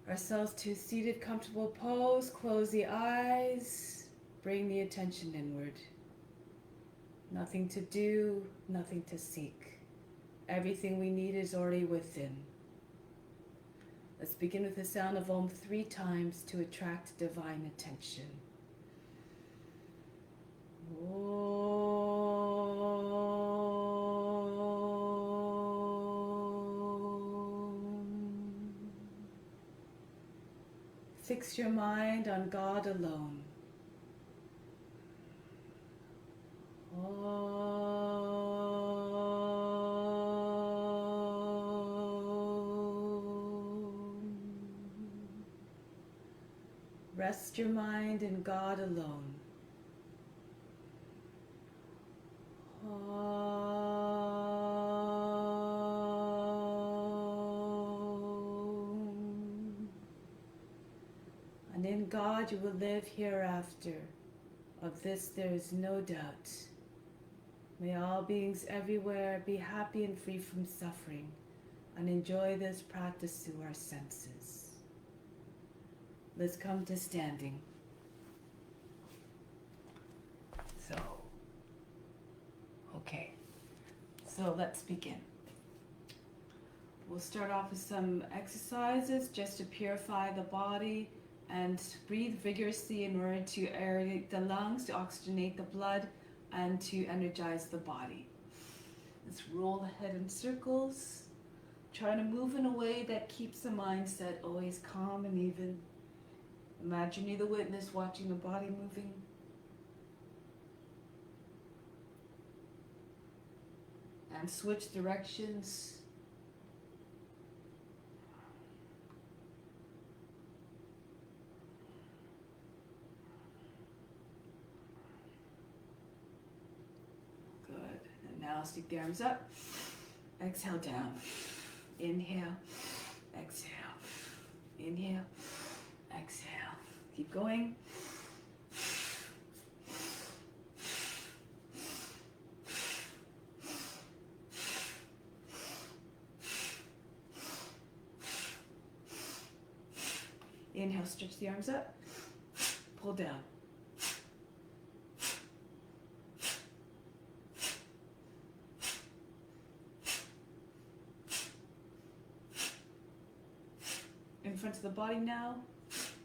ourselves to a seated, comfortable pose. Close the eyes. Bring the attention inward. Nothing to do, nothing to seek. Everything we need is already within. Let's begin with the sound of Om 3 times to attract divine attention. Fix your mind on God alone. Rest your mind in God alone. And in God you will live hereafter. Of this there is no doubt. May all beings everywhere be happy and free from suffering, and enjoy this practice through our senses. Let's come to standing. So let's begin. We'll start off with some exercises just to purify the body and breathe vigorously in order to aerate the lungs, to oxygenate the blood, and to energize the body. Let's roll the head in circles. Try to move in a way that keeps the mindset always calm and even. Imagine you're the witness watching the body moving. And switch directions. Good. And now stick the arms up. Exhale down. Inhale. Exhale. Inhale. Exhale. Keep going. Inhale, stretch the arms up, pull down. In front of the body now,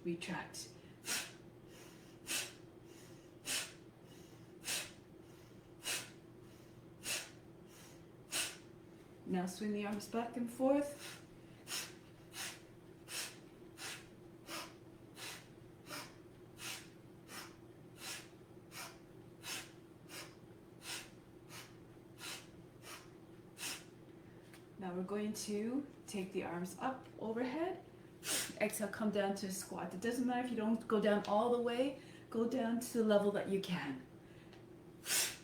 retract. Now swing the arms back and forth. Now we're going to take the arms up overhead. Exhale, come down to a squat. It doesn't matter if you don't go down all the way, go down to the level that you can.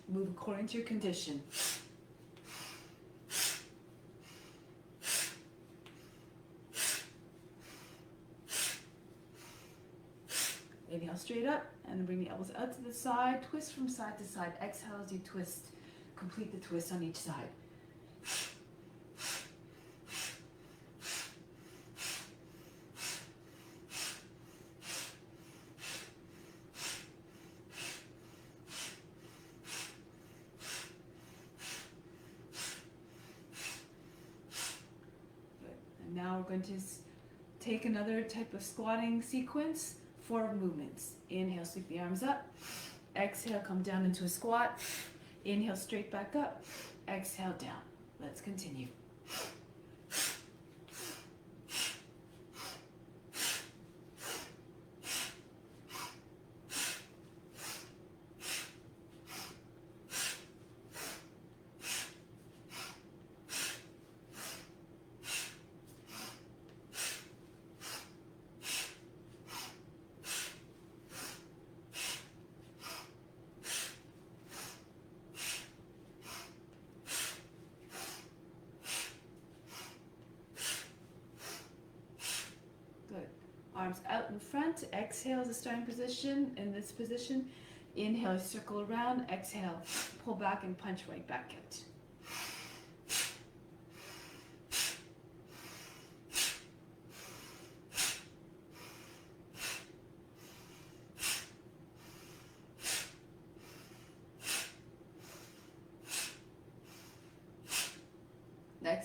Move according to your condition. Inhale straight up and bring the elbows out to the side. Twist from side to side. Exhale as you twist. Complete the twist on each side. Now we're going to take another type of squatting sequence, 4 movements. Inhale, sweep the arms up. Exhale, come down into a squat. Inhale, straight back up. Exhale, down. Let's continue. Arms out in front. Exhale is the starting position. In this position, inhale, circle around. Exhale, pull back and punch right back out.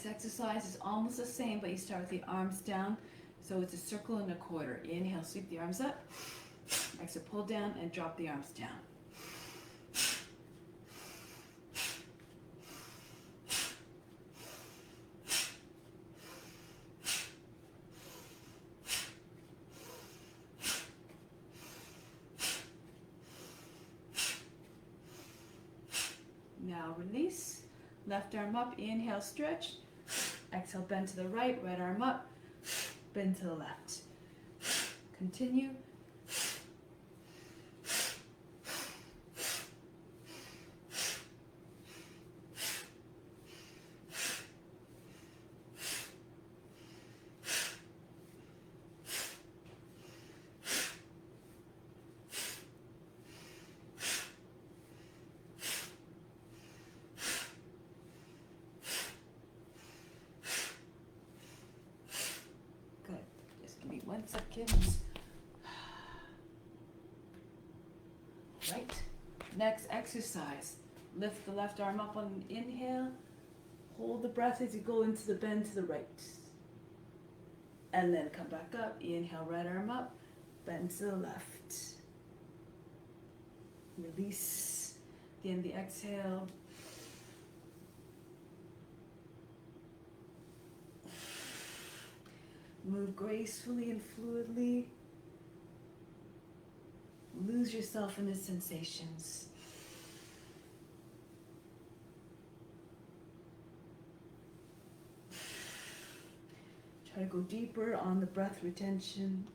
Next exercise is almost the same, but you start with the arms down. So it's a circle and a quarter. Inhale, sweep the arms up. Exhale, pull down and drop the arms down. Now release. Left arm up, inhale, stretch. Exhale, bend to the right, right arm up, bend to the left. Continue. Just give me 1 second. Right. Next exercise. Lift the left arm up on an inhale. Hold the breath as you go into the bend to the right. And then come back up. Inhale, right arm up. Bend to the left. Release. Again, the exhale. Move gracefully and fluidly. Lose yourself in the sensations. Try to go deeper on the breath retention.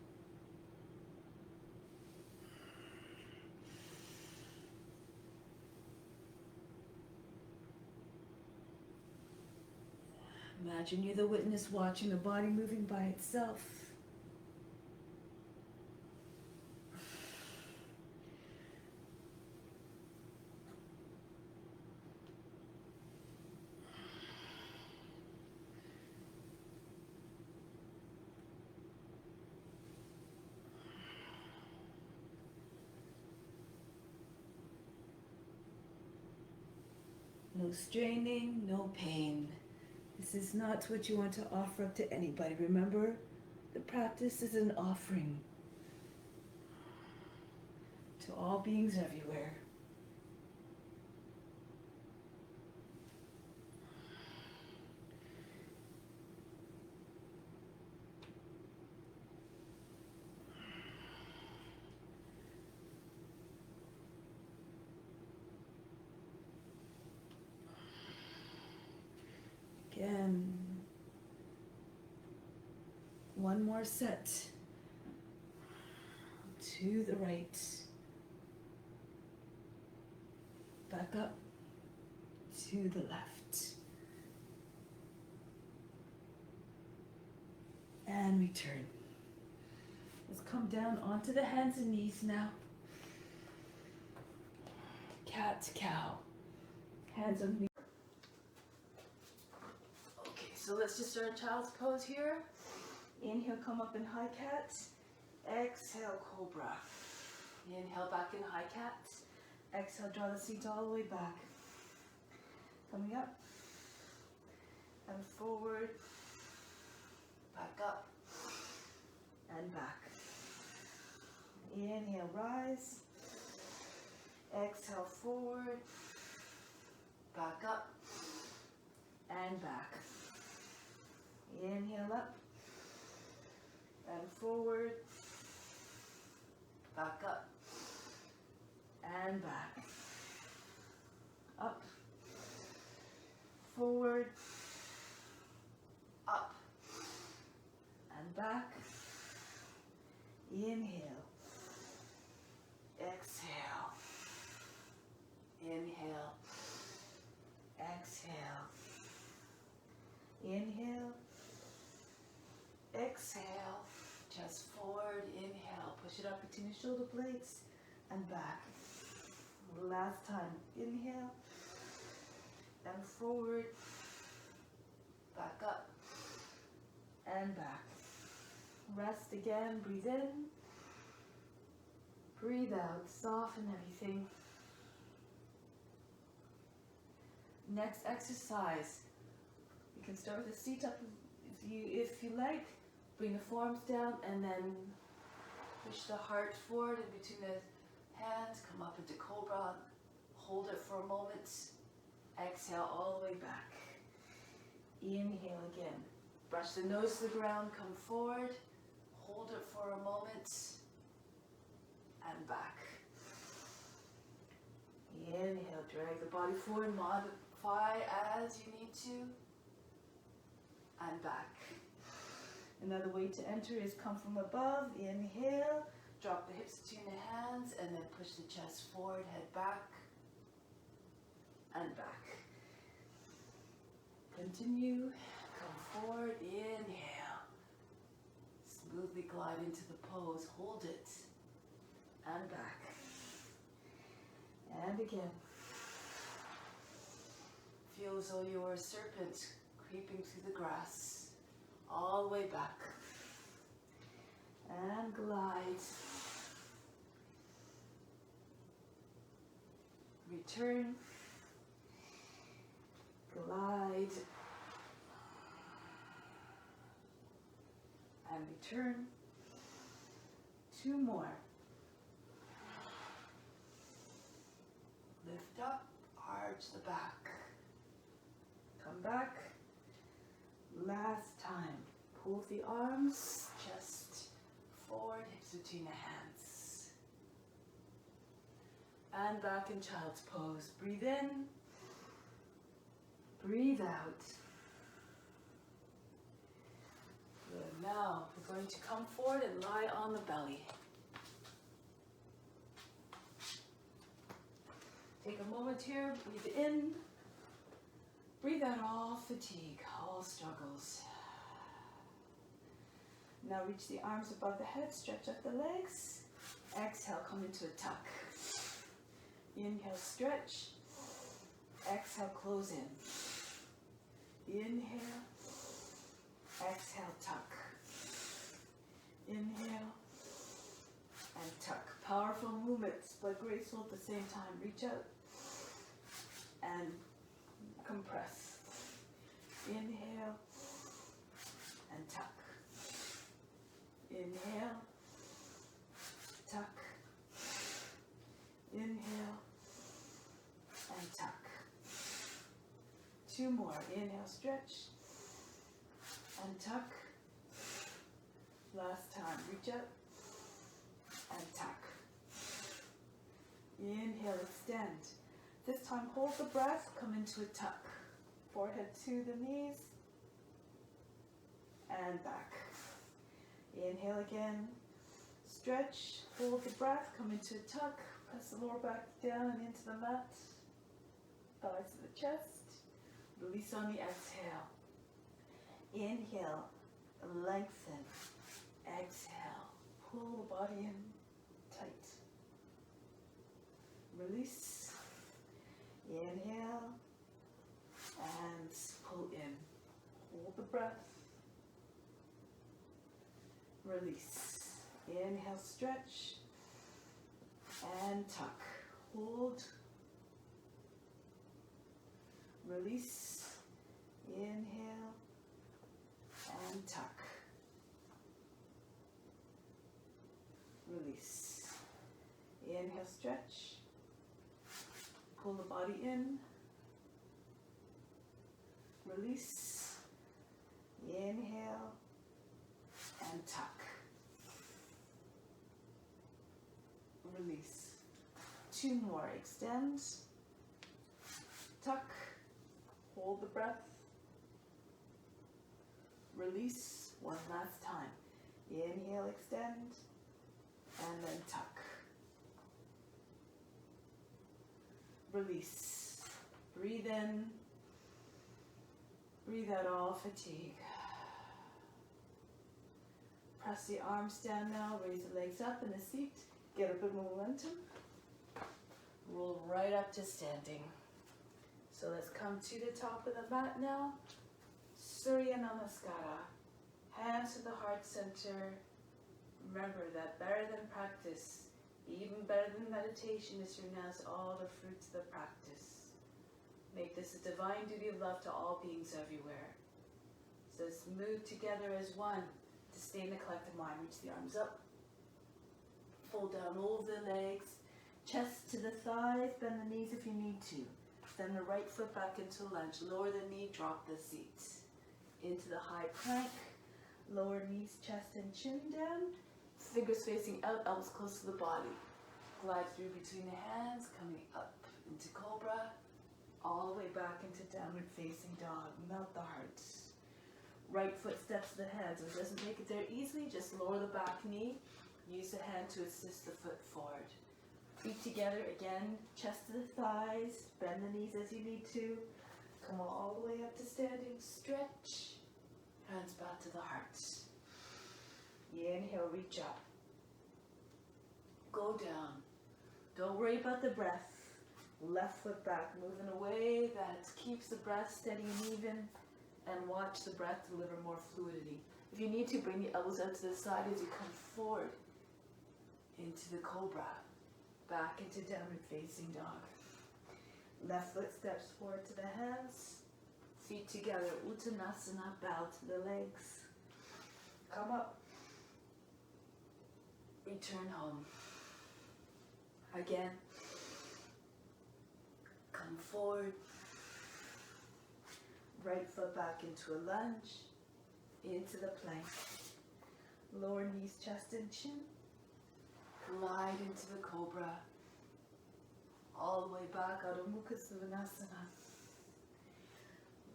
Imagine you're the witness watching the body moving by itself. No straining, no pain. This is not what you want to offer up to anybody. Remember, the practice is an offering to all beings everywhere. Again, one more set to the right, back up to the left, and return. Let's come down onto the hands and knees now. Cat, cow, hands on knees. So let's just start child's pose here. Inhale, come up in high cat. Exhale, cobra. Inhale, back in high cat. Exhale, draw the seat all the way back. Coming up and forward. Back up and back. Inhale, rise. Exhale, forward. Back up and back. Inhale up and forward, back up and back, up, forward, up and back. Inhale, exhale, inhale, exhale, inhale, exhale, just forward, inhale, push it up between your shoulder blades and back. Last time, inhale and forward, back up and back. Rest again, breathe in, breathe out, soften everything. Next exercise, you can start with the seat up if you like. Bring the forearms down and then push the heart forward in between the hands. Come up into cobra. Hold it for a moment. Exhale all the way back. Inhale again. Brush the nose to the ground. Come forward. Hold it for a moment. And back. Inhale. Drag the body forward. Modify as you need to. And back. Another way to enter is come from above. Inhale. Drop the hips between the hands and then push the chest forward. Head back. And back. Continue. Come forward. Inhale. Smoothly glide into the pose. Hold it. And back. And again. Feel as though you are a serpent creeping through the grass. All the way back. And glide. Return. Glide. And return. 2 more. Lift up, arch the back. Come back. Last time. Pull the arms, chest forward, hips between the hands. And back in child's pose. Breathe in. Breathe out. Good. Now we're going to come forward and lie on the belly. Take a moment here, breathe in. Breathe out all fatigue, all struggles. Now reach the arms above the head, stretch up the legs. Exhale, come into a tuck. Inhale, stretch. Exhale, close in. Inhale. Exhale, tuck. Inhale. And tuck. Powerful movements, but graceful at the same time. Reach out and compress. Inhale and tuck. Inhale, tuck. Inhale and tuck. 2 more. Inhale, stretch and tuck. Last time. Reach up and tuck. Inhale, extend. This time hold the breath, come into a tuck. Forehead to the knees and back. Inhale again. Stretch, hold the breath, come into a tuck. Press the lower back down and into the mat. Thighs to the chest. Release on the exhale. Inhale, lengthen. Exhale, pull the body in tight. Release. Inhale and pull in. Hold the breath. Release. Inhale, stretch and tuck. Hold. Release. Inhale and tuck. Release. Inhale, stretch. Pull the body in. Release. Inhale and tuck. Release. 2 more. Extend. Tuck. Hold the breath. Release. 1 last time. Inhale, extend, and then tuck. Release. Breathe in. Breathe out all fatigue. Press the arms down now. Raise the legs up in the seat. Get a bit of momentum. Roll right up to standing. So let's come to the top of the mat now. Surya Namaskara. Hands to the heart center. Remember that better than practice, even better than meditation, is to renounce all the fruits of the practice. Make this a divine duty of love to all beings everywhere. Let's move together as one to stay in the collective mind. Reach the arms up. Fold down over the legs. Chest to the thighs. Bend the knees if you need to. Send the right foot back into lunge. Lower the knee, drop the seat. Into the high plank. Lower knees, chest and chin down. Fingers facing out, elbows close to the body. Glide through between the hands, coming up into cobra. All the way back into downward facing dog. Melt the heart. Right foot steps to the hands. If it doesn't make it there easily, just lower the back knee. Use the hand to assist the foot forward. Feet together again, chest to the thighs. Bend the knees as you need to. Come all the way up to standing. Stretch. Hands back to the heart. Inhale, reach up. Go down. Don't worry about the breath. Left foot back, moving away. That keeps the breath steady and even. And watch the breath deliver more fluidity. If you need to, bring the elbows out to the side as you come forward into the cobra. Back into downward facing dog. Left foot steps forward to the hands. Feet together. Uttanasana, bow to the legs. Come up. Return home. Again. Come forward. Right foot back into a lunge. Into the plank. Lower knees, chest and chin. Glide into the cobra. All the way back out of Mukha Svanasana.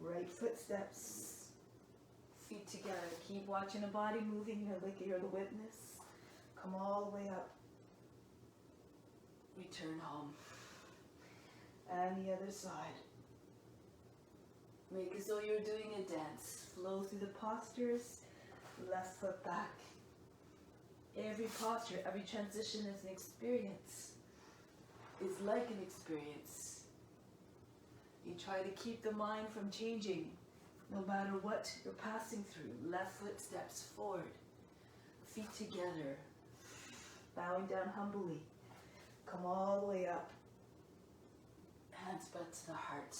Right foot steps. Feet together. Keep watching the body moving. You're the witness. Come all the way up. Return home. And the other side. Make as though you're doing a dance. Flow through the postures. Left foot back. Every posture, every transition is an experience. It's like an experience. You try to keep the mind from changing, no matter what you're passing through. Left foot steps forward. Feet together. Bowing down humbly. Come all the way up. Hands back to the heart.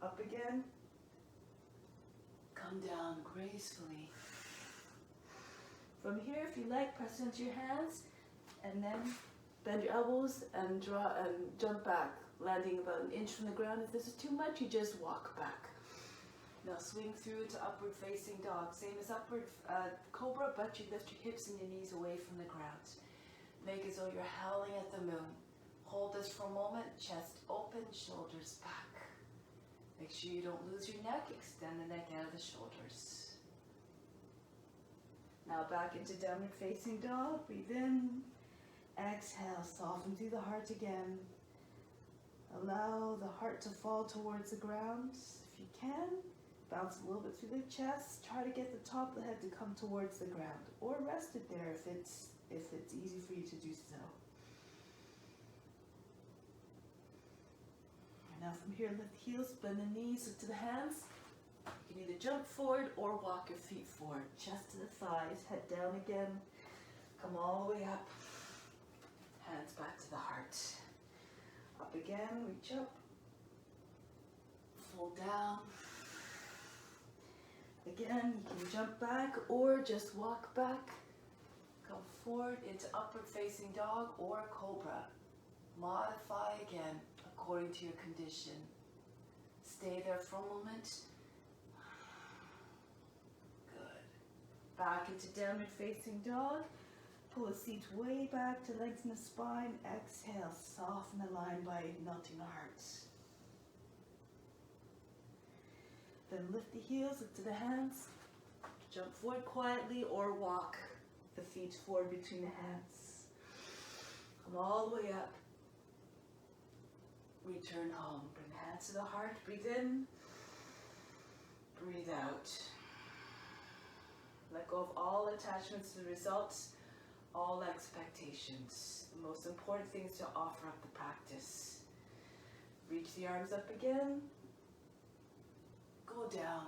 Up again. Come down gracefully. From here, if you like, press into your hands and then bend your elbows and draw and jump back, landing about an inch from the ground. If this is too much, you just walk back. Now swing through to upward facing dog. Same as upward cobra, but you lift your hips and your knees away from the ground. Make as though you're howling at the moon. Hold this for a moment, chest open, shoulders back. Make sure you don't lose your neck, extend the neck out of the shoulders. Now back into downward facing dog, breathe in, exhale, soften through the heart again. Allow the heart to fall towards the ground. If you can, bounce a little bit through the chest, try to get the top of the head to come towards the ground, or rest it there if it's easy for you to do so. Now from here, lift the heels, bend the knees, look to the hands. You can either jump forward or walk your feet forward. Chest to the thighs, head down again. Come all the way up. Hands back to the heart. Up again, reach up. Fold down. Again, you can jump back or just walk back. Come forward into upward facing dog or cobra. Modify again according to your condition. Stay there for a moment. Good. Back into downward facing dog. Pull the seat way back to lengthen the spine. Exhale, soften the line by melting the heart. Then lift the heels, look to the hands. Jump forward quietly or walk the feet forward between the hands. Come all the way up. Return home. Bring the hands to the heart. Breathe in. Breathe out. Let go of all attachments to the results, all expectations. The most important thing is to offer up the practice. Reach the arms up again. Go down.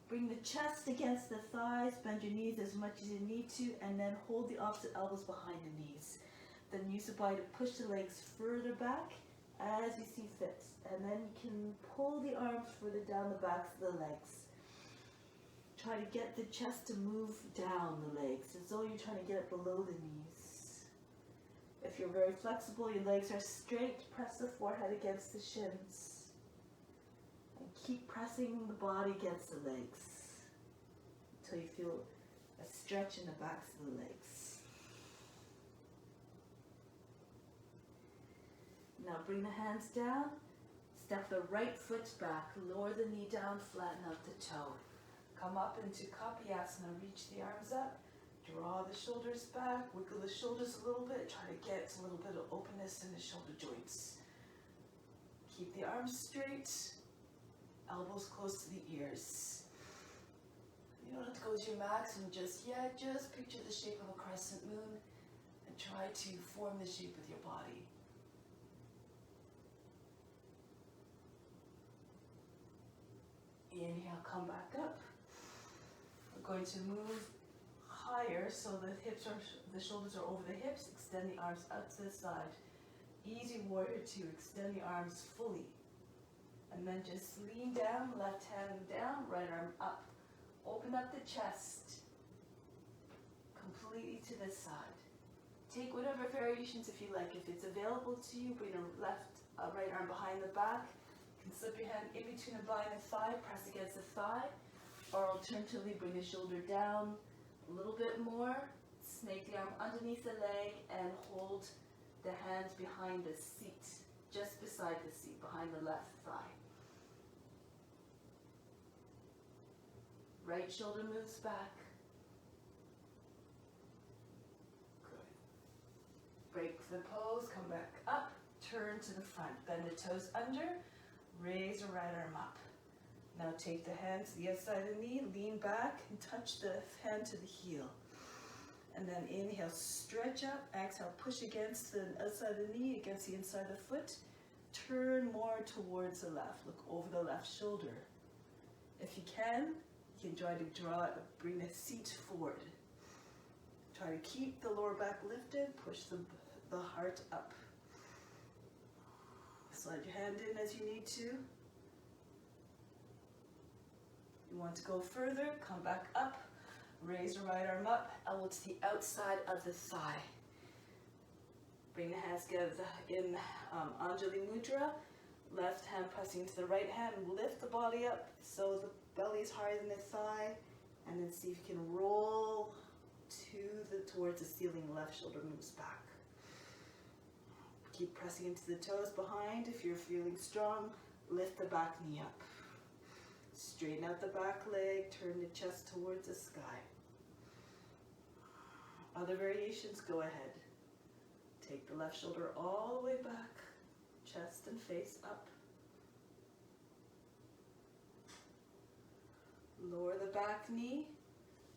Bring the chest against the thighs. Bend your knees as much as you need to, and then hold the opposite elbows behind the knees. Then use the body to push the legs further back as you see fit. And then you can pull the arms further down the backs of the legs. Try to get the chest to move down the legs as though you're trying to get it below the knees. If you're very flexible, your legs are straight, press the forehead against the shins. And keep pressing the body against the legs until you feel a stretch in the backs of the legs. Now bring the hands down, step the right foot back, lower the knee down, flatten out the toe. Come up into Kapiyasana, reach the arms up, draw the shoulders back, wiggle the shoulders a little bit, try to get a little bit of openness in the shoulder joints. Keep the arms straight, elbows close to the ears. You don't have to go to your maximum just yet, just picture the shape of a crescent moon and try to form the shape with your body. Inhale, come back up. We're going to move higher so the shoulders are over the hips. Extend the arms out to the side. Easy warrior two, extend the arms fully. And then just lean down, left hand down, right arm up. Open up the chest completely to the side. Take whatever variations if you like. If it's available to you, bring a right arm behind the back. You can slip your hand in between the behind the thigh, press against the thigh. Or alternatively, bring the shoulder down a little bit more. Snake the arm underneath the leg and hold the hands behind the seat, just beside the seat, behind the left thigh. Right shoulder moves back. Good. Break the pose, come back up, turn to the front. Bend the toes under, raise your right arm up. Now take the hand to the outside of the knee, lean back and touch the hand to the heel. And then inhale, stretch up, exhale, push against the outside of the knee, against the inside of the foot. Turn more towards the left, look over the left shoulder. If you can try to bring the seat forward. Try to keep the lower back lifted, push the heart up. Slide your hand in as you need to. You want to go further, come back up, raise your right arm up, elbow to the outside of the thigh. Bring the hands together in Anjali Mudra, left hand pressing to the right hand, lift the body up so the belly is higher than the thigh, and then see if you can roll towards the ceiling, left shoulder moves back. Keep pressing into the toes behind. If you're feeling strong, lift the back knee up. Straighten out the back leg, turn the chest towards the sky. Other variations, go ahead. Take the left shoulder all the way back, chest and face up. Lower the back knee,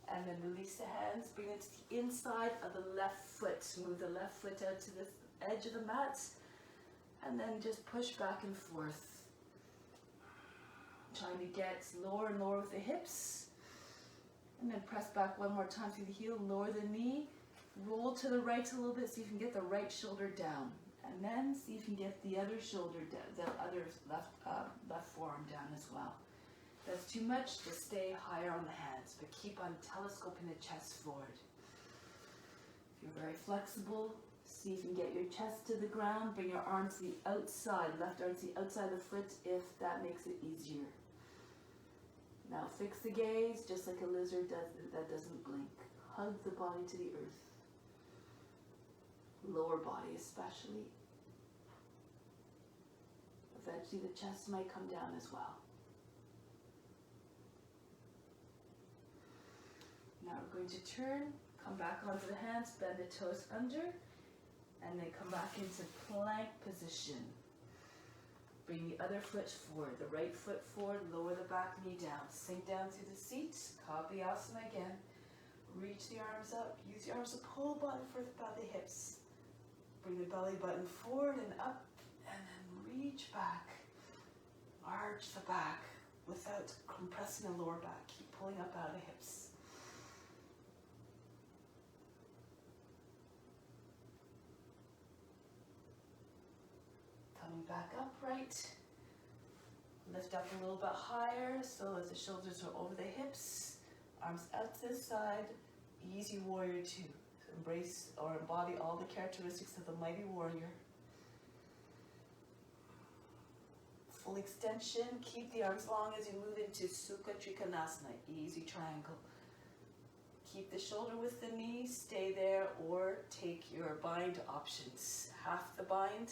and then release the hands, bring it to the inside of the left foot. Move the left foot out to the edge of the mat, and then just push back and forth. Trying to get lower and lower with the hips. And then press back one more time through the heel, lower the knee, roll to the right a little bit so you can get the right shoulder down. And then see if you can get the other shoulder down, the other left forearm down as well. If that's too much, just stay higher on the hands, but keep on telescoping the chest forward. If you're very flexible, see if you can get your chest to the ground, bring your arm to the outside, left arm to the outside of the foot if that makes it easier. Now fix the gaze just like a lizard does that doesn't blink. Hug the body to the earth. Lower body especially. Eventually the chest might come down as well. Now we're going to turn, come back onto the hands, bend the toes under, and then come back into plank position. Bring the other foot forward, the right foot forward, lower the back knee down. Sink down through the seat, Kapiyasana again. Reach the arms up, use your arms to pull the body further by the hips. Bring the belly button forward and up, and then reach back. Arch the back without compressing the lower back. Keep pulling up out of the hips. Coming back upright. Lift up a little bit higher so as the shoulders are over the hips. Arms out to the side. Easy warrior two. So embrace or embody all the characteristics of the mighty warrior. Full extension. Keep the arms long as you move into Sukha Trikonasana. Easy triangle. Keep the shoulder with the knee. Stay there or take your bind options. Half the bind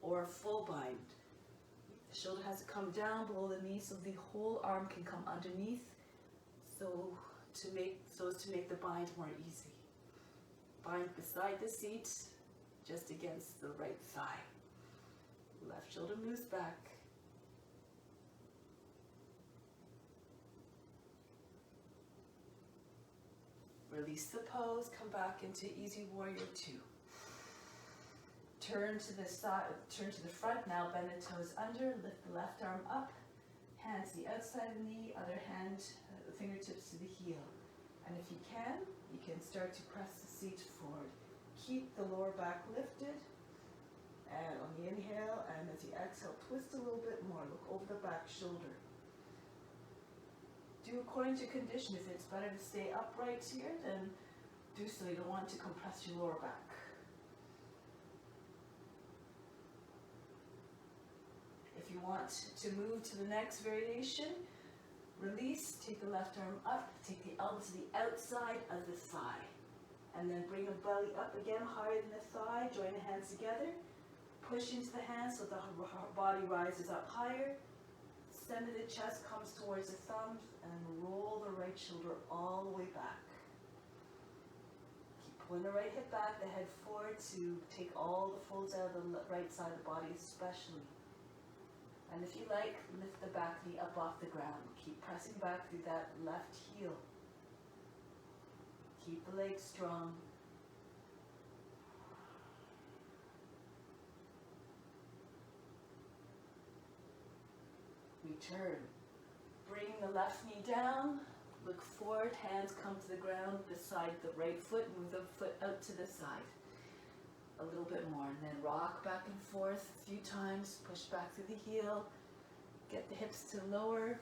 or full bind. The shoulder has to come down below the knee so the whole arm can come underneath. So as to make the bind more easy. Bind beside the seat, just against the right thigh. Left shoulder moves back. Release the pose, come back into easy warrior two. Turn to the side, turn to the front now, bend the toes under, lift the left arm up, hands to the outside of the knee, other hand, fingertips to the heel. And if you can start to press the seat forward. Keep the lower back lifted, and on the inhale, and as you exhale, twist a little bit more, look over the back shoulder. Do according to condition. If it's better to stay upright here, then do so. You don't want to compress your lower back. If you want to move to the next variation, release, take the left arm up, take the elbow to the outside of the thigh. And then bring the belly up again, higher than the thigh, join the hands together. Push into the hands so the body rises up higher. Center of the chest comes towards the thumbs and roll the right shoulder all the way back. Keep pulling the right hip back, the head forward to take all the folds out of the right side of the body especially. And if you like, lift the back knee up off the ground. Keep pressing back through that left heel. Keep the legs strong. Return. Bring the left knee down. Look forward, hands come to the ground beside the right foot. Move the foot out to the side. A little bit more, and then rock back and forth a few times. Push back through the heel. Get the hips to lower.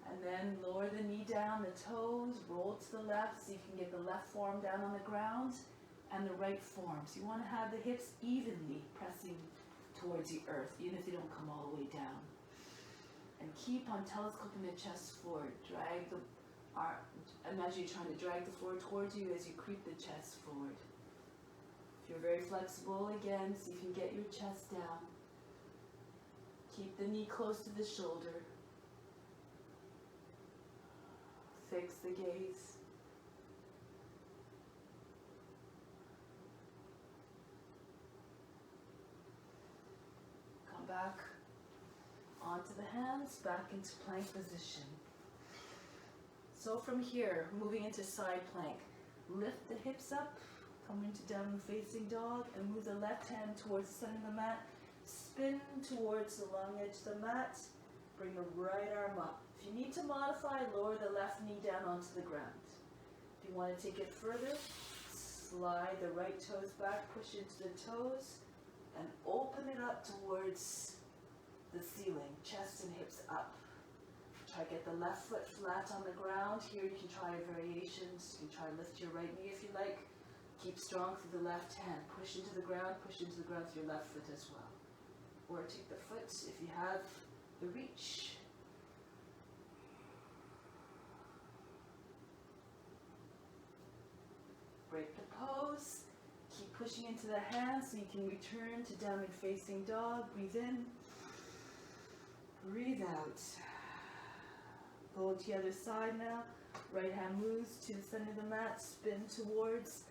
And then lower the knee down, the toes, roll to the left so you can get the left forearm down on the ground and the right forearm. So you want to have the hips evenly pressing towards the earth, even if they don't come all the way down. And keep on telescoping the chest forward. Drag the arm, imagine you're trying to drag the floor towards you as you creep the chest forward. If you're very flexible, again, see if you can get your chest down. Keep the knee close to the shoulder. Fix the gaze. Come back onto the hands, back into plank position. So from here, moving into side plank. Lift the hips up, come into downward facing dog, and move the left hand towards the center of the mat. Spin towards the long edge of the mat. Bring the right arm up. If you need to modify, lower the left knee down onto the ground. If you want to take it further, slide the right toes back, push into the toes, and open it up towards the ceiling, chest and hips up. Try to get the left foot flat on the ground. Here you can try variations. You can try to lift your right knee if you like. Keep strong through the left hand. Push into the ground with your left foot as well. Or take the foot if you have the reach. Break the pose. Keep pushing into the hands so you can return to downward facing dog. Breathe in. Breathe out. Go to the other side now. Right hand moves to the center of the mat. Spin towards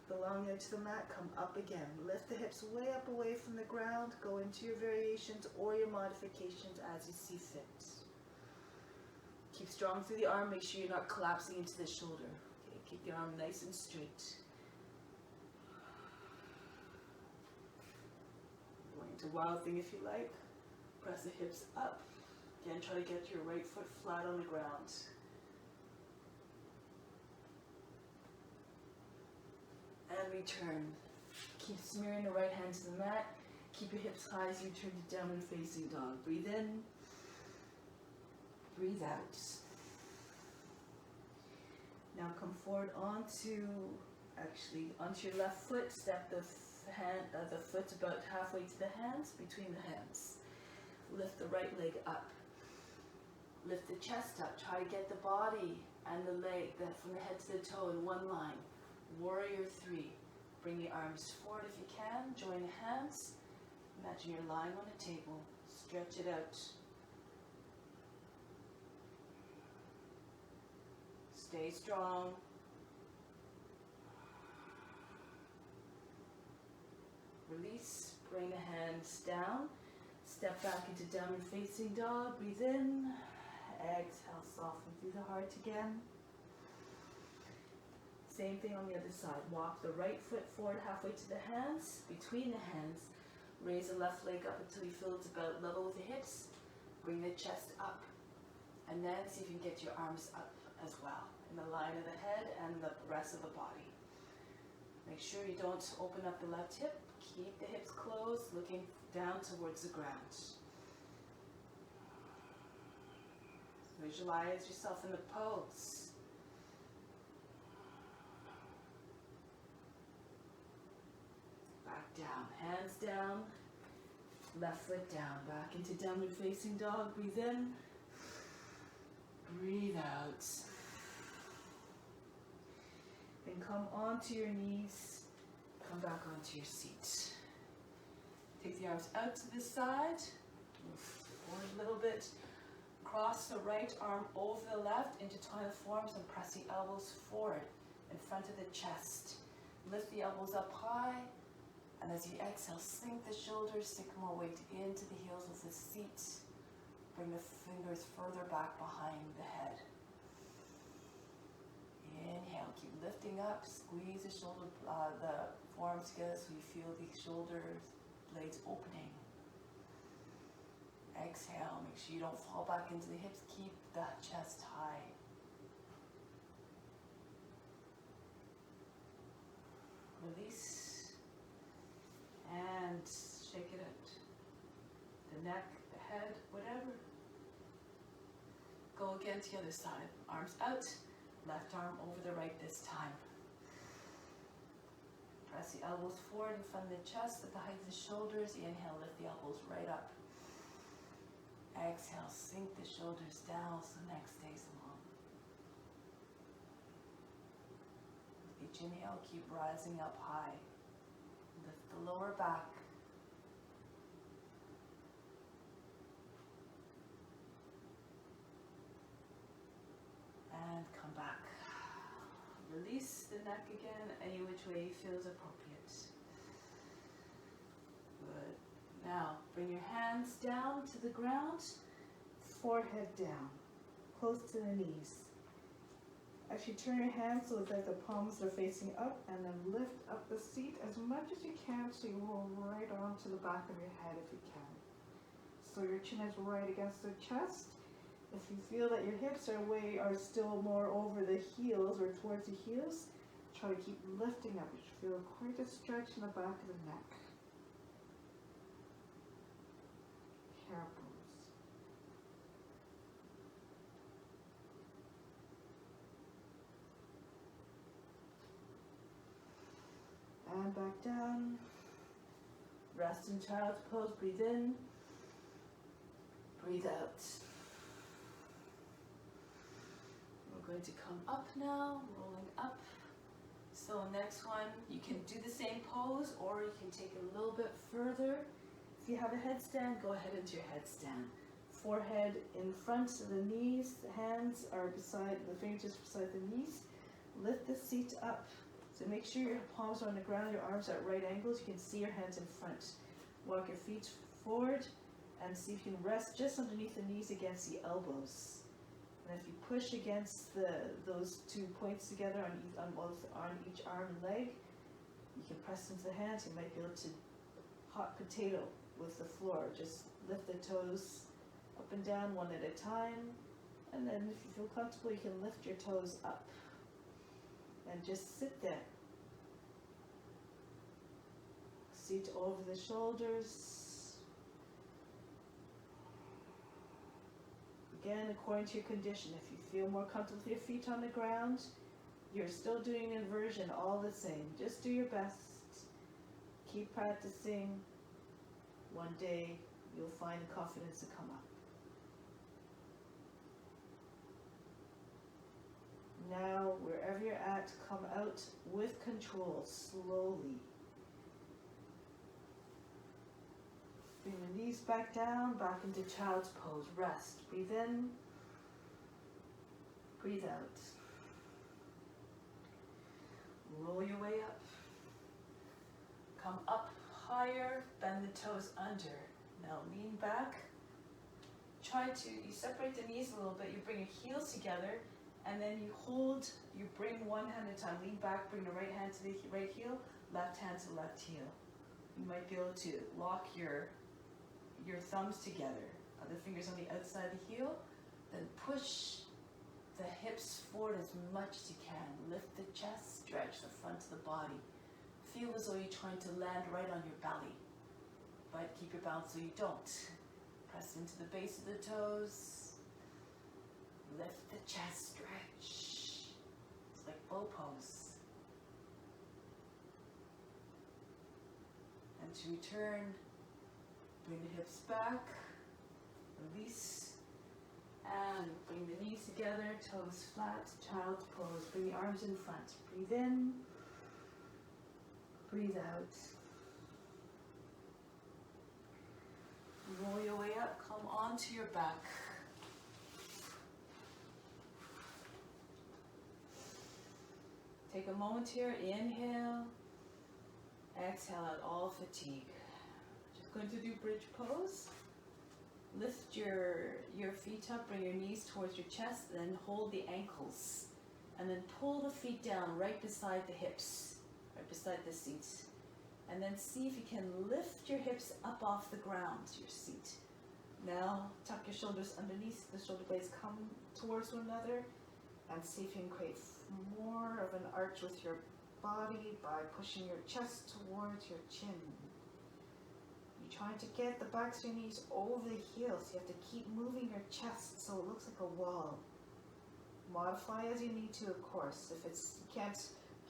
the long edge of the mat. Come up again. Lift the hips way up away from the ground. Go into your variations or your modifications as you see fit. Keep strong through the arm. Make sure you're not collapsing into the shoulder. Okay, keep the arm nice and straight. Going into wild thing if you like. Press the hips up. Again, try to get your right foot flat on the ground. And return. Keep smearing the right hand to the mat. Keep your hips high as you turn to downward facing dog. Breathe in, breathe out. Now come forward onto your left foot. Step the foot about halfway to the hands, between the hands. Lift the right leg up. Lift the chest up. Try to get the body and the leg from the head to the toe in one line. Warrior 3. Bring the arms forward if you can. Join the hands. Imagine you're lying on a table. Stretch it out. Stay strong. Release. Bring the hands down. Step back into downward facing dog. Breathe in. Exhale. Soften through the heart again. Same thing on the other side. Walk the right foot forward halfway to the hands. Between the hands. Raise the left leg up until you feel it's about level with the hips. Bring the chest up. And then see if you can get your arms up as well, in the line of the head and the rest of the body. Make sure you don't open up the left hip. Keep the hips closed, looking down towards the ground. Visualize yourself in the pose. Back down, hands down, left foot down, back into downward facing dog. Breathe in, breathe out. Then come onto your knees, come back onto your seat. Take the arms out to the side, move forward a little bit. Cross the right arm over the left, intertwine the forearms and press the elbows forward in front of the chest. Lift the elbows up high. And as you exhale, sink the shoulders, stick more weight into the heels of the seat. Bring the fingers further back behind the head. Inhale, keep lifting up, squeeze the forearms together so you feel the shoulder blades opening. Exhale, make sure you don't fall back into the hips, keep the chest high. Release. And shake it out. The neck, the head, whatever. Go again to the other side. Arms out, left arm over the right this time. Press the elbows forward in front of the chest at the height of the shoulders. Inhale, lift the elbows right up. Exhale, sink the shoulders down so the neck stays long. With each inhale, keep rising up high. Lift the lower back. And come back. Release the neck again, any which way feels appropriate. Good. Now, bring your hands down to the ground, forehead down, close to the knees. Actually turn your hands so that the palms are facing up, and then lift up the seat as much as you can so you roll right onto the back of your head if you can. So your chin is right against the chest. If you feel that your hips are still more over the heels or towards the heels, try to keep lifting up. You should feel quite a stretch in the back of the neck. Hair pose. And back down. Rest in child's pose. Breathe in. Breathe out. We're going to come up now, rolling up. So next one, you can do the same pose or you can take it a little bit further. If you have a headstand, go ahead into your headstand. Forehead in front of the knees, the hands are beside, the fingertips beside the knees. Lift the seat up. So make sure your palms are on the ground, your arms are at right angles. You can see your hands in front. Walk your feet forward and see if you can rest just underneath the knees against the elbows. And if you push against those 2 points together on each arm and leg, you can press into the hands. You might be able to hot potato with the floor. Just lift the toes up and down one at a time. And then if you feel comfortable, you can lift your toes up. And just sit there. seat over the shoulders. Again, according to your condition, if you feel more comfortable with your feet on the ground, you're still doing inversion all the same. Just do your best. Keep practicing. One day, you'll find the confidence to come up. Now, wherever you're at, come out with control, slowly. Bring the knees back down, back into child's pose. Rest. Breathe in. Breathe out. Roll your way up. Come up higher, bend the toes under. Now lean back. You separate the knees a little bit, you bring your heels together, and then you bring one hand at a time. Lean back, bring the right hand to the right heel, left hand to left heel. You might be able to lock your thumbs together, other fingers on the outside of the heel, then push the hips forward as much as you can. Lift the chest, stretch the front of the body. Feel as though you're trying to land right on your belly, but keep your balance so you don't. Press into the base of the toes. Lift the chest, stretch. It's like bow pose. And to return, bring the hips back, release, and bring the knees together, toes flat, child's pose. Bring the arms in front. Breathe in, breathe out. Roll your way up, come onto your back. Take a moment here, inhale, exhale out all fatigue. Just going to do bridge pose. Lift your feet up, bring your knees towards your chest, then hold the ankles. And then pull the feet down right beside the hips, right beside the seat. And then see if you can lift your hips up off the ground, your seat. Now tuck your shoulders underneath, the shoulder blades come towards one another, and see if you can create more of an arch with your body by pushing your chest towards your chin. You're trying to get the backs of your knees over the heels. You have to keep moving your chest so it looks like a wall. Modify as you need to, of course. If you can't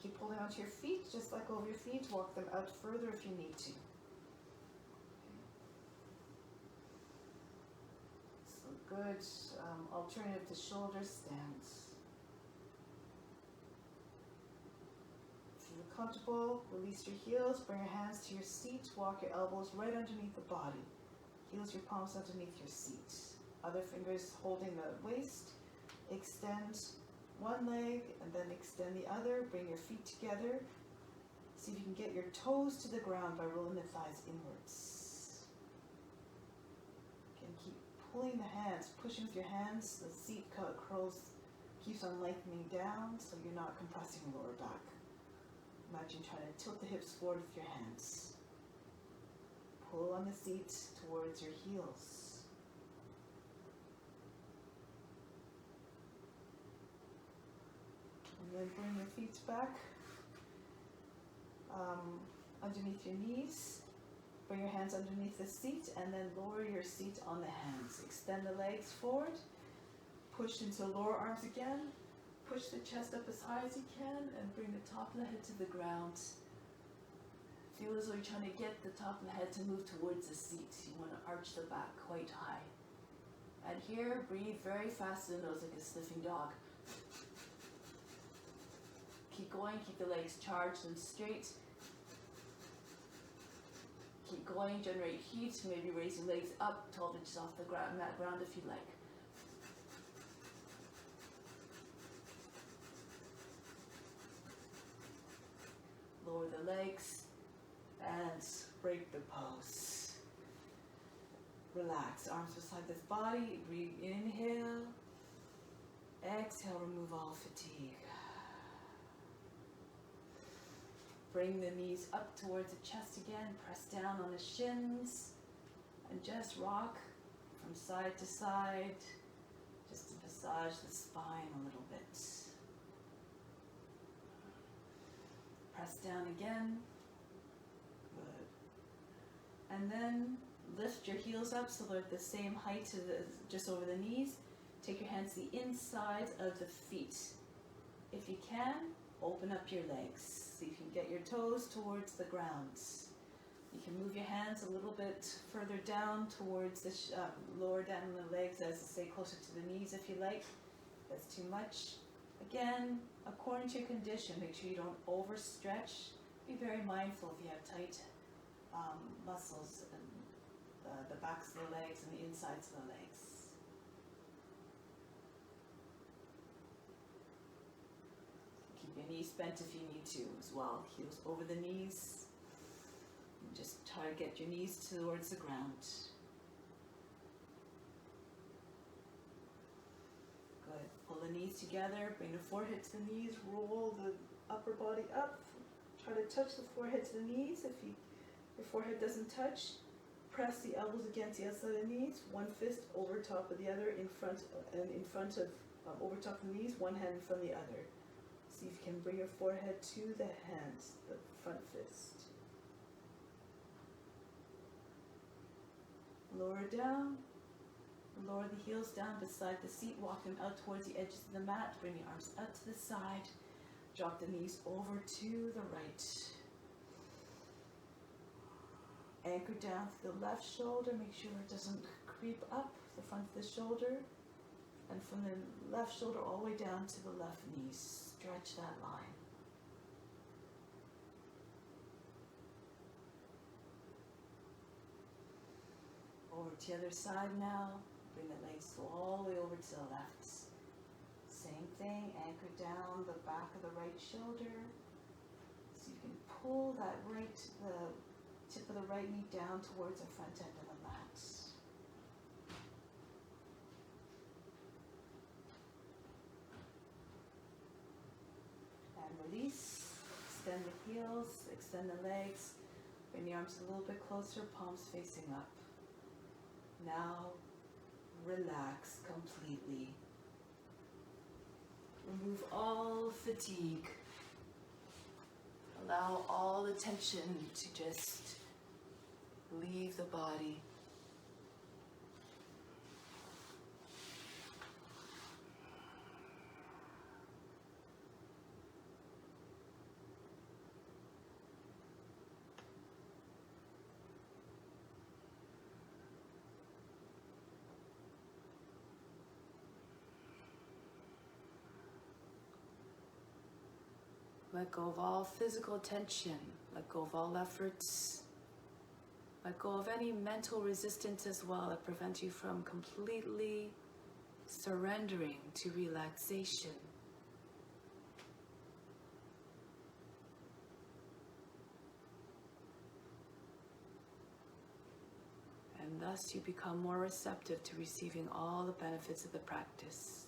keep holding onto your feet, just let go of your feet, walk them out further if you need to. So good alternative to shoulder stands. If you're comfortable, release your heels, bring your hands to your seat, walk your elbows right underneath the body. Heels, your palms underneath your seat. Other fingers holding the waist. Extend one leg and then extend the other. Bring your feet together. See if you can get your toes to the ground by rolling the thighs inwards. Again, keep pulling the hands, pushing with your hands. The seat curls, keeps on lengthening down so you're not compressing the lower back. Imagine trying to tilt the hips forward with your hands. Pull on the seat towards your heels. And then bring your feet back underneath your knees. Bring your hands underneath the seat and then lower your seat on the hands. Extend the legs forward. Push into lower arms again. Push the chest up as high as you can and bring the top of the head to the ground. Feel as though you're trying to get the top of the head to move towards the seat. You want to arch the back quite high. And here, breathe very fast in the nose like a sniffing dog. Keep going, keep the legs charged and straight. Keep going, generate heat. Maybe raise your legs up 12 inches off the ground if you like. Lower the legs and break the pose. Relax, arms beside this body. Breathe, inhale. Exhale, remove all fatigue. Bring the knees up towards the chest again. Press down on the shins and just rock from side to side, just to massage the spine a little bit. Press down again. Good. And then lift your heels up so they're at the same height to just over the knees. Take your hands to the insides of the feet. If you can, open up your legs. So you can get your toes towards the ground. You can move your hands a little bit further down towards the lower down the legs, as to say closer to the knees if you like. If that's too much. Again, according to your condition, make sure you don't overstretch. Be very mindful if you have tight muscles in the backs of the legs and the insides of the legs. Keep your knees bent if you need to as well. Heels over the knees. And just try to get your knees towards the ground. Good. Pull the knees together. Bring the forehead to the knees. Roll the upper body up. Try to touch the forehead to the knees. If your forehead doesn't touch, press the elbows against the outside of the knees. One fist over top of the other, in front of over top of the knees. One hand in front of the other. See if you can bring your forehead to the hands, the front fist. Lower down. Lower the heels down beside the seat. Walk them out towards the edges of the mat. Bring your arms out to the side. Drop the knees over to the right. Anchor down to the left shoulder. Make sure it doesn't creep up the front of the shoulder. And from the left shoulder all the way down to the left knee. Stretch that line. Over to the other side now. Bring the legs all the way over to the left. Same thing, anchor down the back of the right shoulder. So you can pull the tip of the right knee down towards the front end of the mat. And release. Extend the heels, extend the legs. Bring the arms a little bit closer, palms facing up. Now, relax completely. Remove all fatigue. Allow all the tension to just leave the body. Let go of all physical tension. Let go of all efforts. Let go of any mental resistance as well that prevents you from completely surrendering to relaxation. And thus you become more receptive to receiving all the benefits of the practice.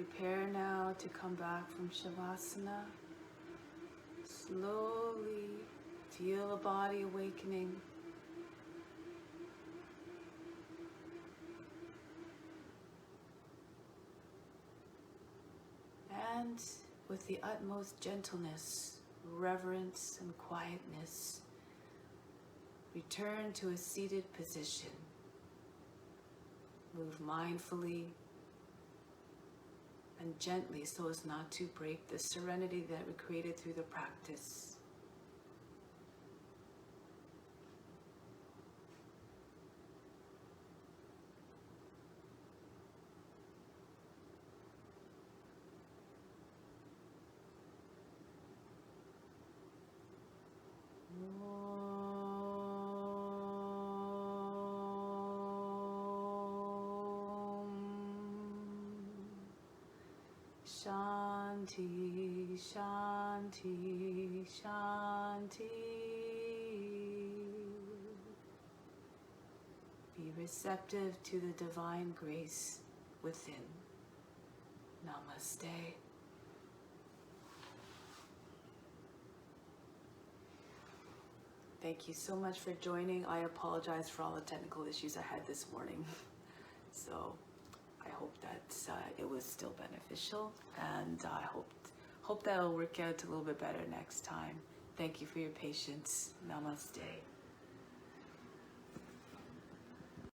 Prepare now to come back from Shavasana. Slowly feel the body awakening. And with the utmost gentleness, reverence, and quietness, return to a seated position. Move mindfully and gently so as not to break the serenity that we created through the practice. Shanti, Shanti, Shanti. Be receptive to the divine grace within. Namaste. Thank you so much for joining. I apologize for all the technical issues I had this morning. So I hope that it was still beneficial, and I hope that it'll work out a little bit better next time. Thank you for your patience. Namaste.